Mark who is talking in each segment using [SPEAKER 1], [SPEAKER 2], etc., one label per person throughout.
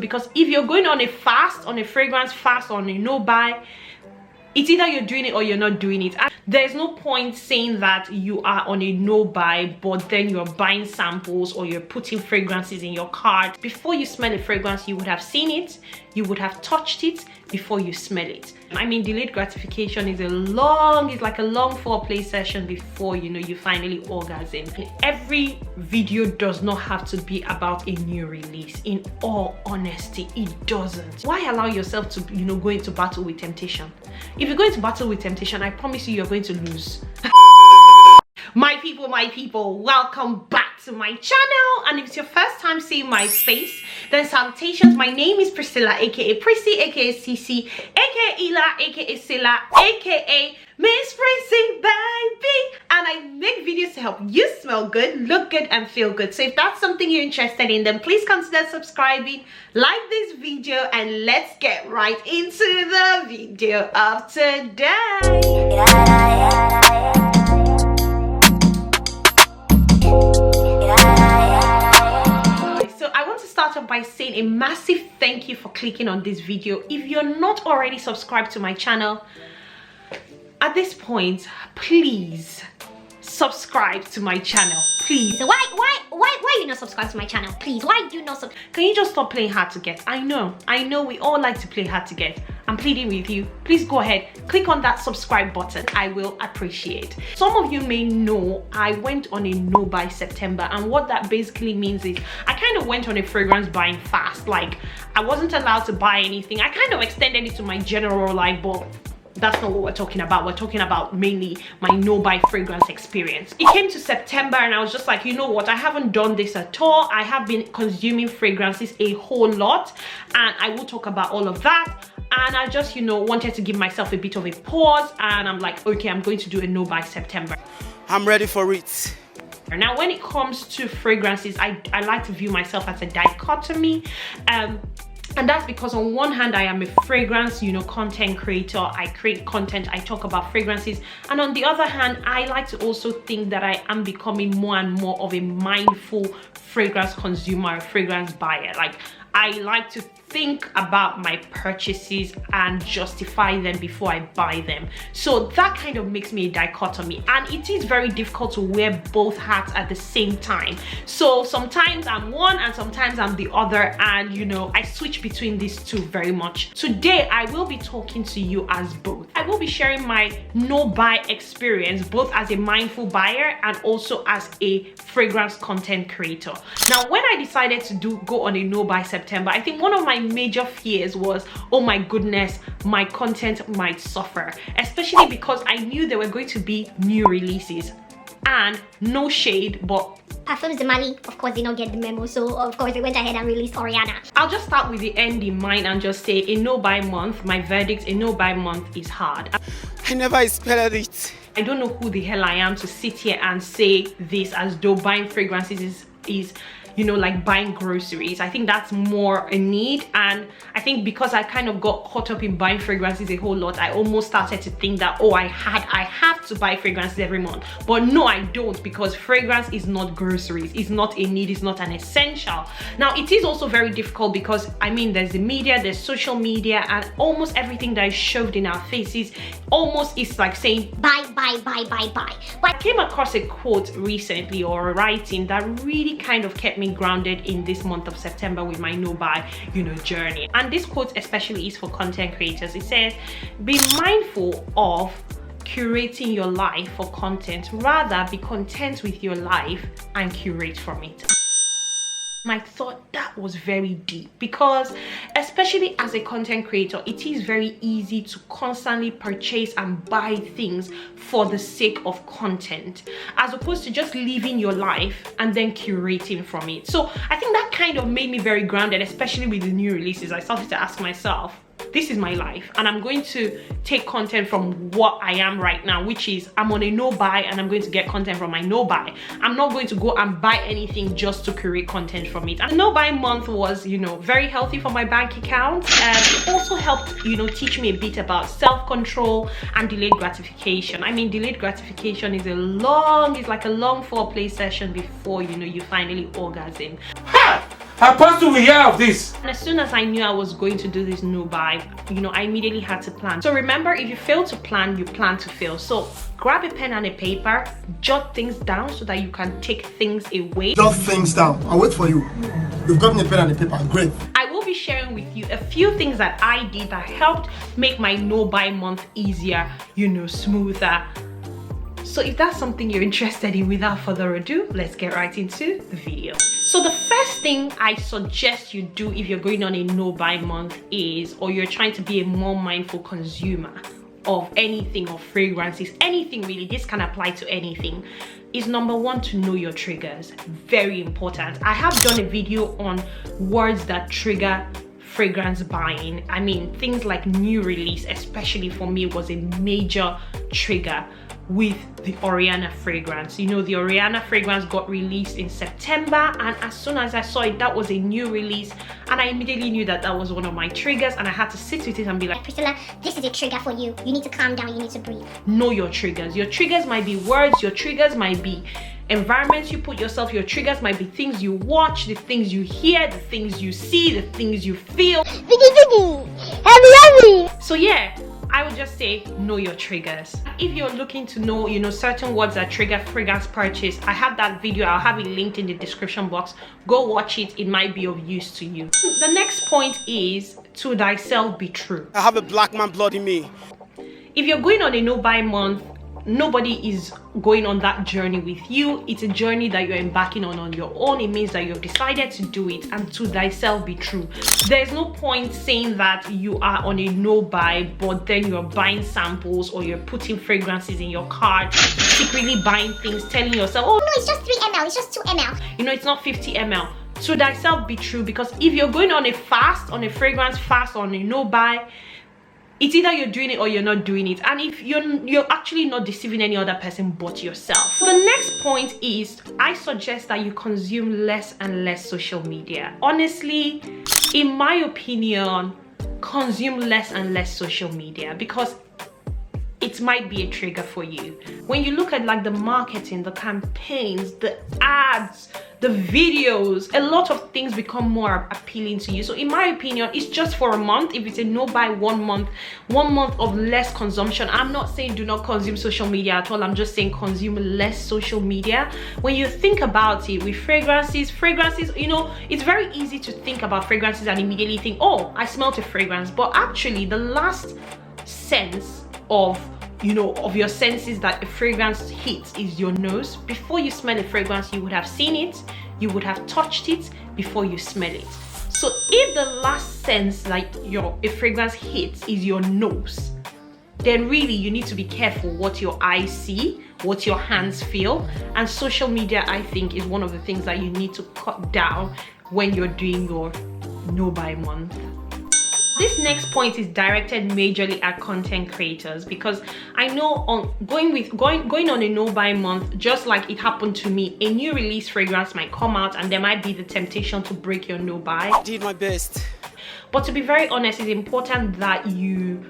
[SPEAKER 1] Because if you're going on a fast, on a fragrance fast, on a no buy, it's either you're doing it or you're not doing it. And there's no point saying that you are on a no buy but then you're buying samples or you're putting fragrances in your cart. Before you smell a fragrance, you would have seen it, you would have touched it before you smell it. I mean, delayed gratification is it's like a long foreplay session before you finally orgasm. Every video does not have to be about a new release. In all honesty, it doesn't. Why allow yourself to go into battle with temptation? If you go into battle with temptation, I promise you're going to lose. My people, welcome back to my channel. And if it's your first time seeing my face, then salutations. My name is Priscilla, aka Prissy, aka Cece, aka Ila, aka Silla, aka Miss Prissy baby, and I make videos to help you smell good, look good, and feel good. So if that's something you're interested in, then please consider subscribing, like this video, and let's get right into the video of today. Start off by saying a massive thank you for clicking on this video. If you're not already subscribed to my channel, at this point, please subscribe to my channel, please.
[SPEAKER 2] So why you not subscribe to my channel, please? Why do you not subscribe?
[SPEAKER 1] Can you just stop playing hard to get? I know we all like to play hard to get. I'm pleading with you, please go ahead, click on that subscribe button. I will appreciate. Some of you may know I went on a no buy September, and what that basically means is I kind of went on a fragrance buying fast. Like, I wasn't allowed to buy anything. I kind of extended it to my general life, but that's not what we're talking about. We're talking about mainly my no buy fragrance experience. It came to September and I was just like, you know what, I haven't done this at all. I have been consuming fragrances a whole lot, and I will talk about all of that. And I just wanted to give myself a bit of a pause, and I'm like, okay, I'm going to do a no buy September.
[SPEAKER 3] I'm ready for it.
[SPEAKER 1] Now when it comes to fragrances, I like to view myself as a dichotomy. And that's because on one hand, I am a fragrance, content creator. I create content, I talk about fragrances. And on the other hand, I like to also think that I am becoming more and more of a mindful fragrance consumer, a fragrance buyer. Like, I like to think about my purchases and justify them before I buy them. So that kind of makes me a dichotomy, and it is very difficult to wear both hats at the same time. So sometimes I'm one and sometimes I'm the other, and I switch between these two very much. Today I will be talking to you as both. I will be sharing my no buy experience both as a mindful buyer and also as a fragrance content creator. Now when I decided to go on a no buy September, I think one of my major fears was, oh my goodness, my content might suffer, especially because I knew there were going to be new releases. And no shade, but
[SPEAKER 2] Perfumes the Mali, of course, did not get the memo, so of course they went ahead and released Oriana.
[SPEAKER 1] I'll just start with the end in mind and just say a no buy month, my verdict, a no buy month is hard.
[SPEAKER 3] I never expected it.
[SPEAKER 1] I don't know who the hell I am to sit here and say this as though buying fragrances is like buying groceries. I think that's more a need, and I think because I kind of got caught up in buying fragrances a whole lot, I almost started to think that, oh, I have to buy fragrances every month. But no, I don't, because fragrance is not groceries. It's not a need, it's not an essential. Now it is also very difficult because there's the media, there's social media, and almost everything that is shoved in our faces almost is like saying
[SPEAKER 2] buy.
[SPEAKER 1] I came across a quote recently, or a writing, that really kind of kept me grounded in this month of September with my no buy journey. And this quote especially is for content creators. It says, be mindful of curating your life for content, rather be content with your life and curate from it. I thought that was very deep, because especially as a content creator, it is very easy to constantly purchase and buy things for the sake of content, as opposed to just living your life and then curating from it. So I think that kind of made me very grounded, especially with the new releases. I started to ask myself, this is my life, and I'm going to take content from what I am right now, which is I'm on a no buy, and I'm going to get content from my no buy. I'm not going to go and buy anything just to create content from it. And the no buy month was very healthy for my bank account, and it also helped teach me a bit about self-control and delayed gratification. Delayed gratification is like a long foreplay session before you finally orgasm.
[SPEAKER 4] Apostle will hear of this.
[SPEAKER 1] And as soon as I knew I was going to do this no buy, I immediately had to plan. So remember, if you fail to plan, you plan to fail. So grab a pen and a paper, jot things down so that you can take things away.
[SPEAKER 5] Jot things down. I'll wait for you. You've gotten a pen and a paper. Great.
[SPEAKER 1] I will be sharing with you a few things that I did that helped make my no buy month easier, smoother. So if that's something you're interested in, without further ado, let's get right into the video. So the first thing I suggest you do if you're going on a no buy month is, or you're trying to be a more mindful consumer of anything, of fragrances, anything really, this can apply to anything, is number one, to know your triggers. Very important. I have done a video on words that trigger fragrance buying. I mean, things like new release, especially for me, was a major trigger with the Oriana fragrance. The Oriana fragrance got released in September, and as soon as I saw it, that was a new release, and I immediately knew that that was one of my triggers, and I had to sit with it and be like,
[SPEAKER 2] Priscilla, this is a trigger for you. You need to calm down, you need to breathe.
[SPEAKER 1] Know your triggers. Your triggers might be words, your triggers might be environments you put yourself, your triggers might be things you watch, the things you hear, the things you see, the things you feel. So yeah, I would just say know your triggers. If you're looking to know, certain words that trigger fragrance purchase, I have that video. I'll have it linked in the description box. Go watch it. It might be of use to you. The next point is to thyself be true.
[SPEAKER 3] I have a black man blood in me.
[SPEAKER 1] If you're going on a no buy month, nobody is going on that journey with you. It's a journey that you're embarking on your own. It means that you've decided to do it, and to thyself be true. There's no point saying that you are on a no buy, but then you're buying samples or you're putting fragrances in your cart, secretly buying things, telling yourself, oh
[SPEAKER 2] No, it's just 3 ml, it's just 2 ml.
[SPEAKER 1] it's not 50 ml. To thyself be true, because if you're going on a fast, on a fragrance fast, on a no buy, it's either you're doing it or you're not doing it, and if you're actually not deceiving any other person but yourself. The next point is, I suggest that you consume less and less social media. Honestly, in my opinion, consume less and less social media, because it might be a trigger for you. When you look at like the marketing, the campaigns, the ads, the videos, a lot of things become more appealing to you. So in my opinion, it's just for a month. If it's a no buy 1 month, 1 month of less consumption. I'm not saying do not consume social media at all. I'm just saying consume less social media. When you think about it, with fragrances, it's very easy to think about fragrances and immediately think, oh, I smelled a fragrance. But actually, the last sense of your senses that a fragrance hits is your nose. Before you smell a fragrance, you would have seen it, you would have touched it before you smell it. So if the last sense like a fragrance hits is your nose, then really you need to be careful what your eyes see, what your hands feel. And social media, I think, is one of the things that you need to cut down when you're doing your no buy month. This next point is directed majorly at content creators, because I know on going on a no buy month, just like it happened to me, a new release fragrance might come out and there might be the temptation to break your no buy.
[SPEAKER 3] I did my best.
[SPEAKER 1] But to be very honest, it's important that you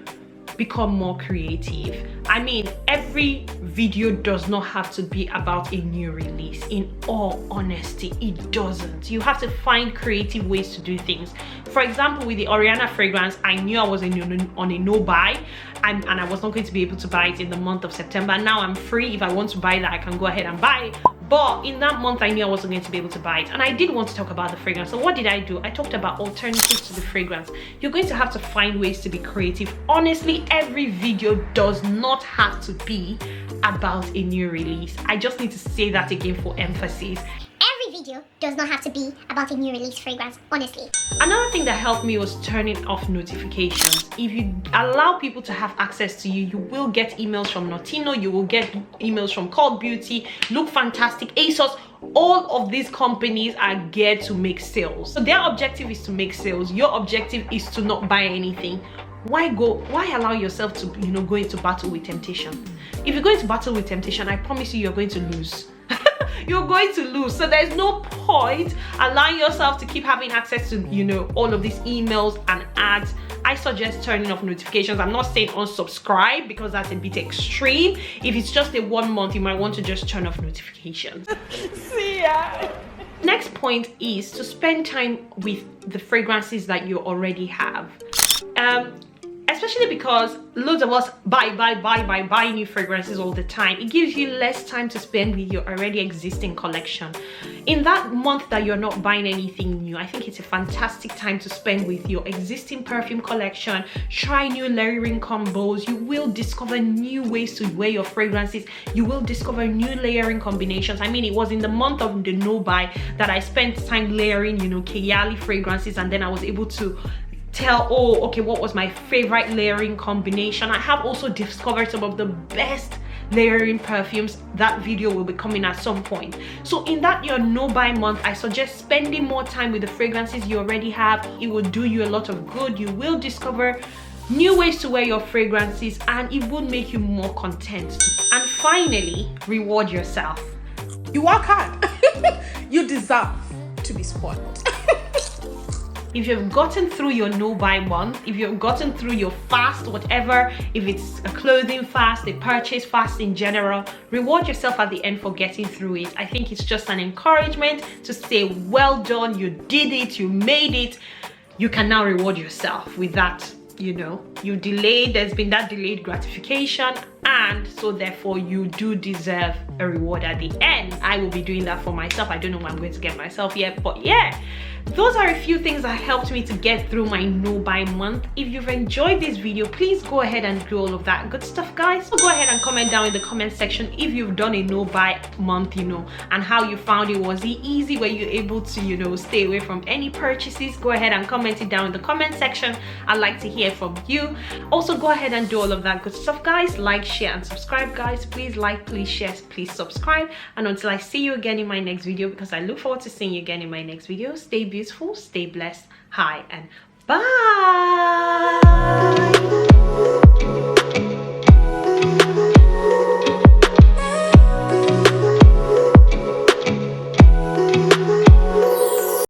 [SPEAKER 1] become more creative. I mean, every video does not have to be about a new release. In all honesty, it doesn't. You have to find creative ways to do things. For example, with the Oriana fragrance, I knew I was on a no buy, and I was not going to be able to buy it in the month of September. Now I'm free. If I want to buy that, I can go ahead and buy it. But in that month, I knew I wasn't going to be able to buy it, and I did want to talk about the fragrance. So what did I do? I talked about alternatives to the fragrance. You're going to have to find ways to be creative. Honestly, every video does not have to be about a new release. I just need to say that again for emphasis.
[SPEAKER 2] Every video does not have to be about a new release fragrance, honestly.
[SPEAKER 1] Another thing that helped me was turning off notifications. If you allow people to have access to you, you will get emails from Notino, you will get emails from Cult Beauty, Look Fantastic, ASOS. All of these companies are geared to make sales. So their objective is to make sales. Your objective is to not buy anything. Why allow yourself to go into battle with temptation? If you go into battle with temptation, I promise you're going to lose. You're going to lose. So there's no point allowing yourself to keep having access to all of these emails and ads. I suggest turning off notifications. I'm not saying unsubscribe, because that's a bit extreme. If it's just a 1 month, you might want to just turn off notifications.
[SPEAKER 6] See ya.
[SPEAKER 1] Next point is to spend time with the fragrances that you already have. Especially because loads of us buy new fragrances all the time. It gives you less time to spend with your already existing collection. In that month that you're not buying anything new, I think it's a fantastic time to spend with your existing perfume collection. Try new layering combos. You will discover new ways to wear your fragrances. You will discover new layering combinations. I mean, it was in the month of the no buy that I spent time layering, you know, Kayali fragrances, and then I was able to tell, oh, okay, what was my favorite layering combination. I have also discovered some of the best layering perfumes. That video will be coming at some point. So in that your no buy month, I suggest spending more time with the fragrances you already have. It will do you a lot of good. You will discover new ways to wear your fragrances, and it will make you more content. And finally, reward yourself.
[SPEAKER 4] You work hard. You deserve to be spoiled.
[SPEAKER 1] If you've gotten through your no buy month, if you've gotten through your fast, whatever, if it's a clothing fast, a purchase fast in general, reward yourself at the end for getting through it. I think it's just an encouragement to say, well done, you did it, you made it. You can now reward yourself with that. You know, you delayed, there's been that delayed gratification, and so therefore you do deserve a reward at the end. I will be doing that for myself. I don't know what I'm going to get myself yet, but yeah, those are a few things that helped me to get through my no buy month. If you've enjoyed this video, please go ahead and do all of that good stuff, guys. So go ahead and comment down in the comment section if you've done a no buy month, you know, and how you found it. Was it easy? Were you able to, you know, stay away from any purchases? Go ahead and comment it down in the comment section. I'd like to hear from you. Also, go ahead and do all of that good stuff, guys. Like, share, and subscribe, guys. Please like, please share, please subscribe. And until I see you again in my next video, because I look forward to seeing you again in my next video, stay beautiful, stay blessed. Hi and bye.